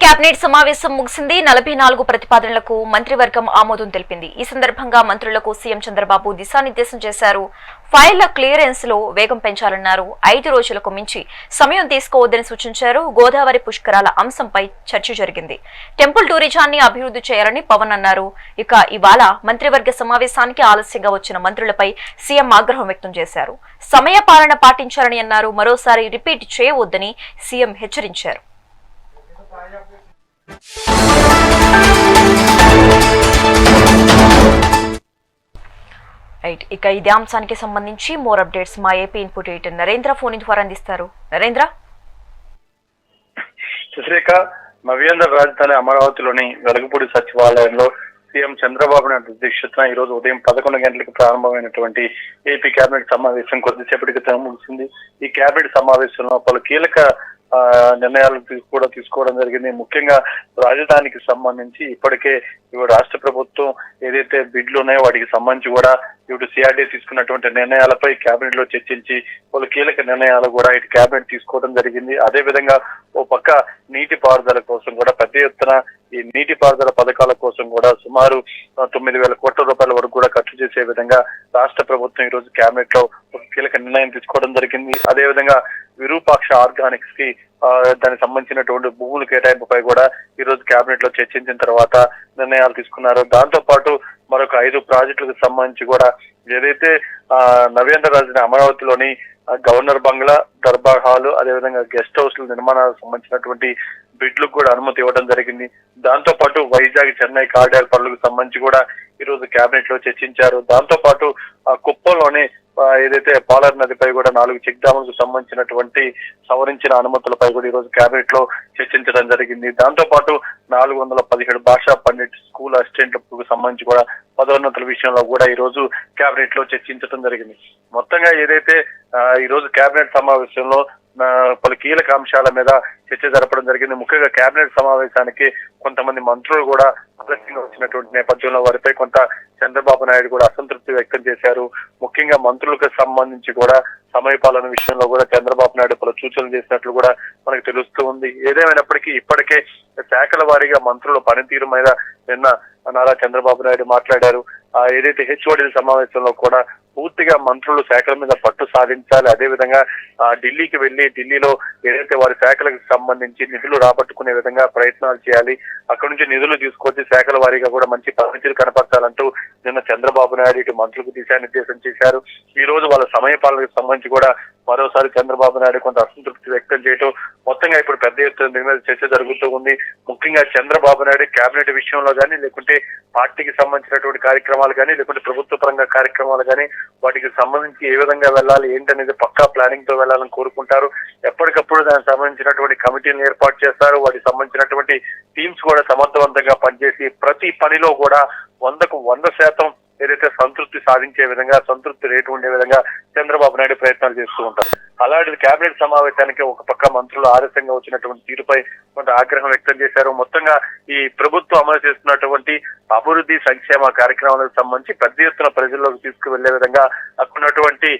Cabinet సమావేశం ముగిసింది. 44 ప్రతిపాదనలకు మంత్రివర్గం ఆమోదం తెలిపింది. ఈ సందర్భంగా మంత్రులకు సీఎం చంద్రబాబు దిశానిర్దేశం చేశారు. ఫైళ్ల క్లియరెన్స్ లో వేగం పెంచాలన్నారు. 5 రోజులకు మించి సమయం తీసుకోవద్దని సూచించారు. గోదావరి పుష్కరాల అంశంపై చర్చ జరిగింది. టెంపుల్ టూరిజాన్ని అభివృద్ధి చేయాలని పవన్ అన్నారు. ఇక ఇవాళ మంత్రివర్గ సమావేశానికి ఆలస్యంగా వచ్చిన మంత్రులపై సీఎం ఆగ్రహం వ్యక్తం చేశారు. సమయ పాలన పాటించాలని అన్నారు. మరోసారి రిపీట్ చేయవద్దని సీఎం హెచ్చరించారు. ఇక ఇదే అంశానికి సంబంధించి మోర్ అప్డేట్స్ మా AP input editor Narendra phone ద్వారా అందిస్తారు. నరేంద్ర. సుశ్రేఖ, నవ్యాంధ్ర రాజధాని అమరావతిలోని వెలగపూడి సచివాలయంలో సీఎం చంద్రబాబు నాయుడు అధ్యక్షతన ఈ రోజు ఉదయం 11 గంటలకు ప్రారంభమైనటువంటి ఏపీ కేబినెట్ సమావేశం కొద్దిసేపటి క్రితం ముగిసింది. ఈ కేబినెట్ సమావేశంలో పలు కీలక నిర్ణయాలు కూడా తీసుకోవడం జరిగింది. ముఖ్యంగా రాజధానికి సంబంధించి ఇప్పటికే రాష్ట్ర ప్రభుత్వం ఏదైతే బిడ్లు ఉన్నాయో వాటికి సంబంధించి కూడా ఇటు సిఆర్డీ తీసుకున్నటువంటి నిర్ణయాలపై కేబినెట్ లో చర్చించి పలు కీలక నిర్ణయాలు కూడా ఇటు కేబినెట్ తీసుకోవడం జరిగింది. అదే విధంగా ఓ పక్క నీటిపారుదల కోసం కూడా పెద్ద ఎత్తున ఈ నీటిపారుదల పథకాల కోసం కూడా సుమారు 9,000 కోట్ల రూపాయల వరకు కూడా ఖర్చు చేసే విధంగా రాష్ట్ర ప్రభుత్వం ఈ రోజు కేబినెట్ లో ఒక కీలక నిర్ణయం తీసుకోవడం జరిగింది. అదే విధంగా విరూపాక్ష ఆర్గానిక్స్ కి దానికి సంబంధించినటువంటి భూముల కేటాయింపుపై కూడా ఈ రోజు కేబినెట్ లో చర్చించిన తర్వాత నిర్ణయాలు తీసుకున్నారు. దాంతో పాటు మరొక 5 ప్రాజెక్టులకు సంబంధించి కూడా ఏదైతే నవ్యాంధ్ర రాజధాని అమరావతిలోని గవర్నర్ బంగ్లా, దర్బార్ హాల్, అదేవిధంగా గెస్ట్ హౌస్ల నిర్మాణాలకు సంబంధించినటువంటి బిడ్లకు కూడా అనుమతి ఇవ్వడం జరిగింది. దాంతో పాటు వైజాగ్, చెన్నై కారిడార్ పనులకు సంబంధించి కూడా ఈ రోజు కేబినెట్ లో చర్చించారు. దాంతో పాటు కుప్పంలోనే ఏదైతే పాలర్ నదిపై కూడా 4 చెక్ డ్యాములకు సంబంధించినటువంటి సవరించిన అనుమతులపై కూడా ఈ రోజు కేబినెట్ లో చర్చించడం జరిగింది. దాంతో పాటు 417 భాషా పండిట్ స్కూల్ అసిస్టెంట్లకు సంబంధించి కూడా పదోన్నతుల విషయంలో కూడా ఈ రోజు కేబినెట్ లో చర్చించడం జరిగింది. మొత్తంగా ఏదైతే ఈ రోజు కేబినెట్ సమావేశంలో పలు కీలక అంశాల మీద చర్చ జరపడం జరిగింది. ముఖ్యంగా కేబినెట్ సమావేశానికి కొంతమంది మంత్రులు కూడా ఆలస్యంగా వచ్చినటువంటి నేపథ్యంలో వారిపై కొంత చంద్రబాబు నాయుడు కూడా అసంతృప్తి వ్యక్తం చేశారు. ముఖ్యంగా మంత్రులకు సంబంధించి కూడా సమయపాలన విషయంలో కూడా చంద్రబాబు నాయుడు పలు సూచనలు చేసినట్లు కూడా మనకు తెలుస్తూ ఉంది. ఏదేమైనప్పటికీ ఇప్పటికే శాఖల వారీగా మంత్రుల పనితీరు మీద నిన్న నారా చంద్రబాబు నాయుడు మాట్లాడారు. ఏదైతే హెచ్ఓడీల సమావేశంలో కూడా పూర్తిగా మంత్రులు శాఖల మీద పట్టు సాధించాలి. అదేవిధంగా ఢిల్లీకి వెళ్లి ఢిల్లీలో ఏదైతే వారి శాఖలకు సంబంధించి నిధులు రాబట్టుకునే విధంగా ప్రయత్నాలు చేయాలి. అక్కడి నుంచి నిధులు తీసుకొచ్చి శాఖల వారీగా కూడా మంచి పనితీరు కనపరచాలంటూ నిన్న చంద్రబాబు నాయుడు ఇటు మంత్రులకు దిశానిర్దేశం చేశారు. ఈ రోజు వాళ్ళ సమయ పాలనకు సంబంధించి కూడా మరోసారి చంద్రబాబు నాయుడు కొంత అసంతృప్తి వ్యక్తం చేయడం మొత్తంగా ఇప్పుడు పెద్ద ఎత్తున దీని మీద చర్చ జరుగుతూ ఉంది. ముఖ్యంగా చంద్రబాబు నాయుడు కేబినెట్ విషయంలో కానీ, లేకుంటే పార్టీకి సంబంధించినటువంటి కార్యక్రమాలు కానీ, లేకుంటే ప్రభుత్వ పరంగా కార్యక్రమాలు కానీ వాటికి సంబంధించి ఏ విధంగా వెళ్ళాలి ఏంటనేది పక్కా ప్లానింగ్ తో వెళ్ళాలని కోరుకుంటారు. ఎప్పటికప్పుడు దానికి సంబంధించినటువంటి కమిటీలను ఏర్పాటు చేస్తారు. వాటికి సంబంధించినటువంటి టీమ్స్ కూడా సమర్థవంతంగా పనిచేసి ప్రతి పనిలో కూడా 100కు 100% ఏదైతే సంతృప్తి సాధించే విధంగా, సంతృప్తి రేటు ఉండే విధంగా చంద్రబాబు నాయుడు ప్రయత్నాలు చేస్తూ ఉంటారు. అలాంటి కేబినెట్ సమావేశానికి ఒక పక్క మంత్రులు ఆలస్యంగా వచ్చినటువంటి తీరుపై కొంత ఆగ్రహం వ్యక్తం చేశారు. మొత్తంగా ఈ ప్రభుత్వం అమలు చేస్తున్నటువంటి అభివృద్ధి సంక్షేమ కార్యక్రమాలకు సంబంధించి పెద్ద ఎత్తున ప్రజల్లోకి తీసుకువెళ్లే విధంగా అక్కడున్నటువంటి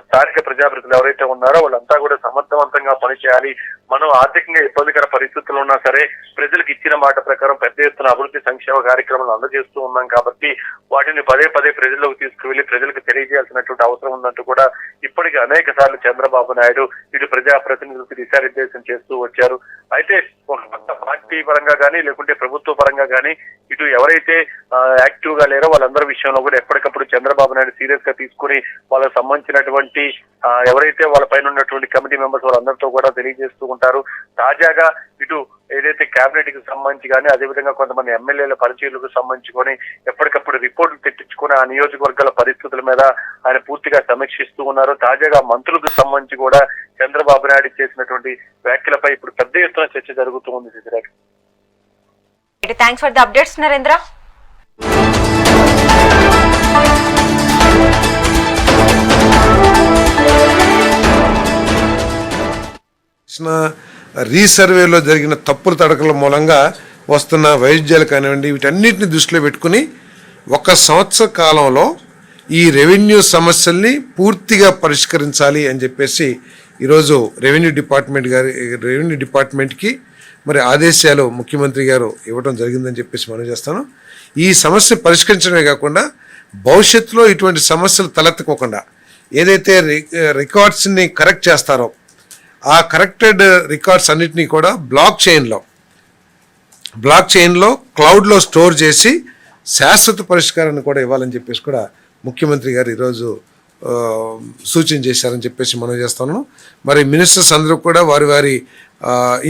స్థానిక ప్రజాప్రతినిధులు ఎవరైతే ఉన్నారో వాళ్ళంతా కూడా సమర్థవంతంగా పనిచేయాలి. మనం ఆర్థికంగా ఇబ్బందికర పరిస్థితులు ఉన్నా సరే ప్రజలకు ఇచ్చిన మాట ప్రకారం పెద్ద ఎత్తున అభివృద్ధి సంక్షేమ కార్యక్రమాలు అందజేస్తూ ఉన్నాం కాబట్టి వాటిని పదే పదే ప్రజల్లోకి తీసుకువెళ్లి ప్రజలకు తెలియజేయాల్సినటువంటి అవసరం ఉందంటూ కూడా ఇప్పటికీ అనేక సార్లు చంద్రబాబు నాయుడు ఇటు ప్రజాప్రతినిధులకు దిశానిర్దేశం చేస్తూ వచ్చారు. అయితే ఒక పార్టీ పరంగా కానీ, లేకుంటే ప్రభుత్వ పరంగా కానీ ఇటు ఎవరైతే యాక్టివ్ గా లేరో వాళ్ళందరి విషయంలో కూడా ఎప్పటికప్పుడు చంద్రబాబు నాయుడు సీరియస్ గా తీసుకుని వాళ్ళకి సంబంధించినటువంటి ఎవరైతే వాళ్ళ పైన ఉన్నటువంటి కమిటీ మెంబర్స్ వాళ్ళందరితో కూడా తెలియజేస్తూ ఉంటారు. తాజాగా ఇటు ఏదైతే కేబినెట్ కి సంబంధించి కానీ, అదేవిధంగా కొంతమంది ఎమ్మెల్యేల పరిచయాలకు సంబంధించుకొని ఎప్పటికప్పుడు రిపోర్టులు తెప్పించుకుని ఆ నియోజకవర్గాల పరిస్థితుల మీద ఆయన పూర్తిగా సమీక్షిస్తూ ఉన్నారు. తాజాగా మంత్రులకు సంబంధించి కూడా చంద్రబాబు నాయుడు చేసినటువంటి వ్యాఖ్యలపై ఇప్పుడు పెద్ద ఎత్తున చర్చ జరుగుతూ ఉంది. Thanks for the updates Narendra. రీసర్వేలో జరిగిన తప్పుల తడకల మూలంగా వస్తున్న వైద్యాలు కానివ్వండి, వీటన్నిటిని దృష్టిలో పెట్టుకుని 1 సంవత్సర కాలంలో ఈ రెవెన్యూ సమస్యల్ని పూర్తిగా పరిష్కరించాలి అని చెప్పేసి ఈరోజు రెవెన్యూ డిపార్ట్మెంట్కి మరి ఆదేశాలు ముఖ్యమంత్రి గారు ఇవ్వడం జరిగిందని చెప్పేసి మనం చేస్తాను. ఈ సమస్య పరిష్కరించడమే కాకుండా భవిష్యత్తులో ఇటువంటి సమస్యలు తలెత్తుకోకుండా ఏదైతే రికార్డ్స్ని కరెక్ట్ చేస్తారో ఆ కరెక్టెడ్ రికార్డ్స్ అన్నిటినీ కూడా బ్లాక్ చైన్లో క్లౌడ్లో స్టోర్ చేసి శాశ్వత పరిష్కారాన్ని కూడా ఇవ్వాలని చెప్పేసి కూడా ముఖ్యమంత్రి గారు ఈరోజు సూచన చేశారని చెప్పేసి మనం చేస్తాను. మరి మినిస్టర్స్ అందరూ కూడా వారి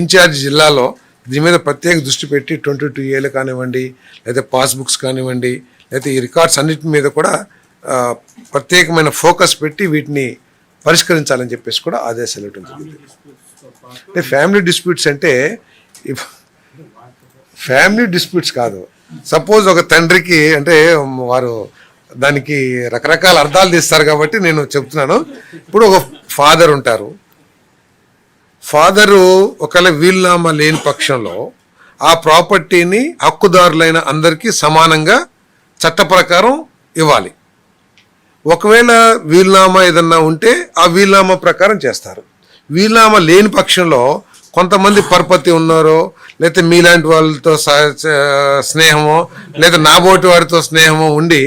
ఇన్ఛార్జ్ జిల్లాలో దీని మీద ప్రత్యేక దృష్టి పెట్టి 22A కానివ్వండి, లేదా పాస్బుక్స్ కానివ్వండి, అయితే ఈ రికార్డ్స్ అన్నిటి మీద కూడా ప్రత్యేకమైన ఫోకస్ పెట్టి వీటిని పరిష్కరించాలని చెప్పేసి కూడా ఆదేశాలు ఇవ్వడం జరిగింది. అంటే ఫ్యామిలీ డిస్ప్యూట్స్ కాదు. సపోజ్ ఒక తండ్రికి అంటే వారు దానికి రకరకాల అర్థాలు తీస్తారు కాబట్టి నేను చెప్తున్నాను. ఇప్పుడు ఒక ఫాదర్ ఉంటారు. ఫాదరు ఒకవేళ వీలునామా లేని పక్షంలో ఆ ప్రాపర్టీని హక్కుదారులైన అందరికీ సమానంగా చట్ట ప్రకారం ఇవ్వాలి. ఒకవేళ వీలునామా ఏదన్నా ఉంటే ఆ వీలునామా ప్రకారం చేస్తారు. వీలునామా లేని పక్షంలో కొంతమంది పరపతి ఉన్నారో, లేకపోతే మీలాంటి వాళ్ళతో స్నేహమో, లేదా నాబోటి వాడితో స్నేహమో ఉండి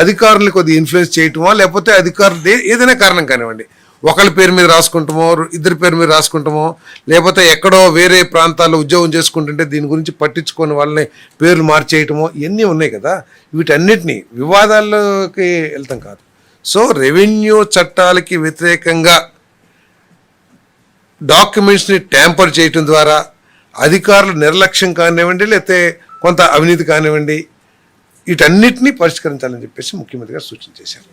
అధికారులు కొద్దిగా ఇన్ఫ్లుయెన్స్ చేయటమో, లేకపోతే అధికారులు ఏదైనా కారణం కానివ్వండి, ఒకరి పేరు మీద రాసుకుంటామో, ఇద్దరి పేరు మీద రాసుకుంటామో, లేకపోతే ఎక్కడో వేరే ప్రాంతాల్లో ఉద్యోగం చేసుకుంటుంటే దీని గురించి పట్టించుకొని వాళ్ళని పేర్లు మార్చేయటమో, ఇవన్నీ ఉన్నాయి కదా. వీటన్నిటినీ వివాదాల్లోకి వెళ్తాం కాదు. సో రెవెన్యూ చట్టాలకి వ్యతిరేకంగా డాక్యుమెంట్స్ని ట్యాంపర్ చేయటం ద్వారా అధికారుల నిర్లక్ష్యం కానివ్వండి, లేకపోతే కొంత అవినీతి కానివ్వండి, వీటన్నిటినీ పరిష్కరించాలని చెప్పేసి ముఖ్యమంత్రి గారు సూచన చేశారు.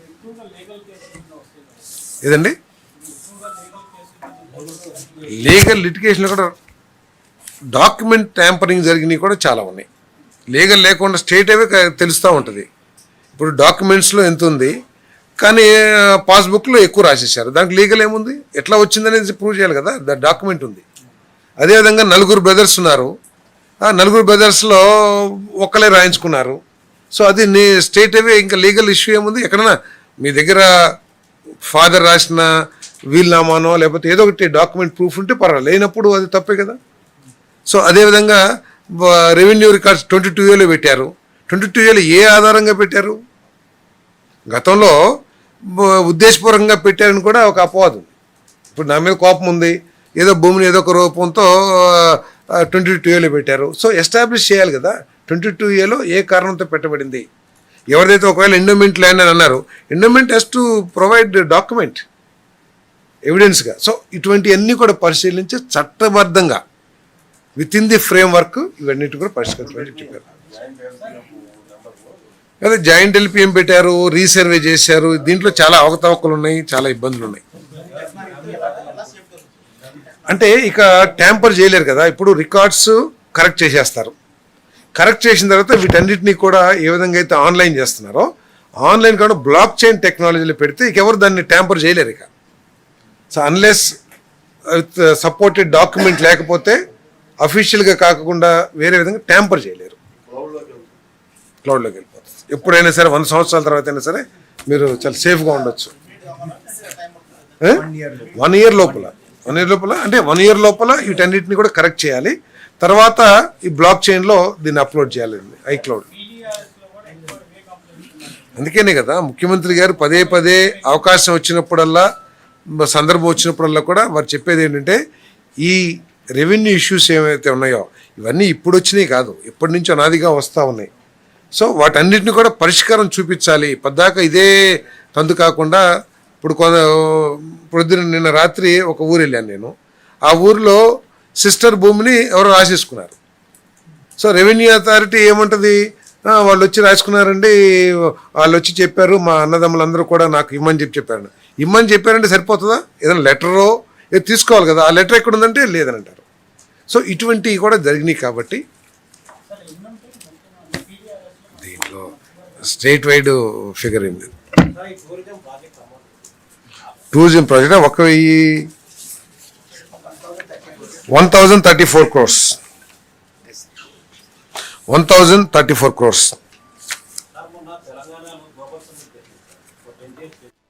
ఏదండి లీగల్ లిటిగేషన్లో కూడా డాక్యుమెంట్ ట్యాంపరింగ్ జరిగినవి కూడా చాలా ఉన్నాయి. లీగల్ లేకుండా స్టేట్ అవే తెలుస్తూ ఉంటుంది. ఇప్పుడు డాక్యుమెంట్స్లో ఎంత ఉంది కానీ పాస్బుక్లో ఎక్కువ రాసేసారు, దానికి లీగల్ ఏముంది, ఎట్లా వచ్చిందనేది ప్రూవ్ చేయాలి కదా, డాక్యుమెంట్ ఉంది. అదేవిధంగా 4 బ్రదర్స్ ఉన్నారు, ఆ 4 బ్రదర్స్లో ఒక్కలే రాయించుకున్నారు. సో అది స్టేట్ అవే, ఇంకా లీగల్ ఇష్యూ ఏముంది. ఎక్కడన్నా మీ దగ్గర ఫాదర్ రాసిన వీలునామానో లేకపోతే ఏదో ఒకటి డాక్యుమెంట్ ప్రూఫ్ ఉంటే పర్వాలేదు, లేనప్పుడు అది తప్పే కదా. సో అదేవిధంగా రెవెన్యూ రికార్డ్స్ 22A పెట్టారు. 22A ఏ ఆధారంగా పెట్టారు? గతంలో ఉద్దేశపూర్వకంగా పెట్టారని కూడా ఒక అపవాదం. ఇప్పుడు నా మీద కోపం ఉంది, ఏదో భూమిని ఏదో ఒక రూపంతో 22A పెట్టారు. సో ఎస్టాబ్లిష్ చేయాలి కదా 22A ఏ కారణంతో పెట్టబడింది. ఎవరిదైతే ఒకవేళ ఎండోమెంట్ ల్యాండ్ అని అన్నారు, endowment has to provide document ఎవిడెన్స్గా. సో ఇటువంటివన్నీ కూడా పరిశీలించి చట్టబద్ధంగా within the framework ఇవన్నిటి కూడా పరిష్కరించమని చెప్పారు. అదే జాయింట్ ఎల్పిఎం పెట్టారు, రీసర్వే చేశారు. దీంట్లో చాలా అవకతవకలు ఉన్నాయి, చాలా ఇబ్బందులు ఉన్నాయి. అంటే ఇక ట్యాంపర్ చేయలేరు కదా. ఇప్పుడు రికార్డ్స్ కరెక్ట్ చేసేస్తారు. కరెక్ట్ చేసిన తర్వాత వీటన్నిటినీ కూడా ఏ విధంగా అయితే ఆన్లైన్ చేస్తున్నారో, ఆన్లైన్ కూడా బ్లాక్ చైన్ టెక్నాలజీలో పెడితే ఇక ఎవరు దాన్ని ట్యాంపర్ చేయలేరు ఇక. So unless with supported document లేకపోతే అఫీషియల్గా కాకుండా వేరే విధంగా ట్యాంపర్ చేయలేరు. క్లౌడ్లోకి వెళ్ళిపోతుంది. ఎప్పుడైనా సరే 100 సంవత్సరాల తర్వాత అయినా సరే మీరు చాలా సేఫ్గా ఉండొచ్చు. 1 year లోపల అంటే 1 year లోపల వీటన్నిటిని కూడా కరెక్ట్ చేయాలి. తర్వాత ఈ బ్లాక్ చైన్లో దీన్ని అప్లోడ్ చేయాలి ఐక్లౌడ్. అందుకనే కదా ముఖ్యమంత్రి గారు పదే అవకాశం వచ్చినప్పుడల్లా, సందర్భం వచ్చినప్పుడల్లా కూడా వారు చెప్పేది ఏంటంటే, ఈ రెవెన్యూ ఇష్యూస్ ఏవైతే ఉన్నాయో ఇవన్నీ ఇప్పుడు వచ్చినాయి కాదు, ఎప్పటి నుంచో అనాదిగా వస్తూ ఉన్నాయి. సో వాటన్నిటిని కూడా పరిష్కారం చూపించాలి. పద్దాక ఇదే తందు కాకుండా ఇప్పుడు నిన్న రాత్రి ఒక ఊరు వెళ్ళాను నేను. ఆ ఊరిలో సిస్టర్ భూమిని ఎవరో రాసేసుకున్నారు. సో రెవెన్యూ అథారిటీ ఏమంటుంది, వాళ్ళు వచ్చి రాసుకున్నారండి, వాళ్ళు వచ్చి చెప్పారు, మా అన్నదమ్ములందరూ కూడా నాకు ఇమ్మని చెప్పారంటే సరిపోతుందా? ఏదైనా లెటరో ఏదో తీసుకోవాలి కదా. ఆ లెటర్ ఎక్కడ ఉందంటే లేదని అంటారు. సో ఇటువంటివి కూడా జరిగినాయి. కాబట్టి దీంట్లో స్టేట్ వైడ్ ఫిగర్ ఏంది, టూరిజం ప్రాజెక్ట్ 1034 crores. 1034 crores.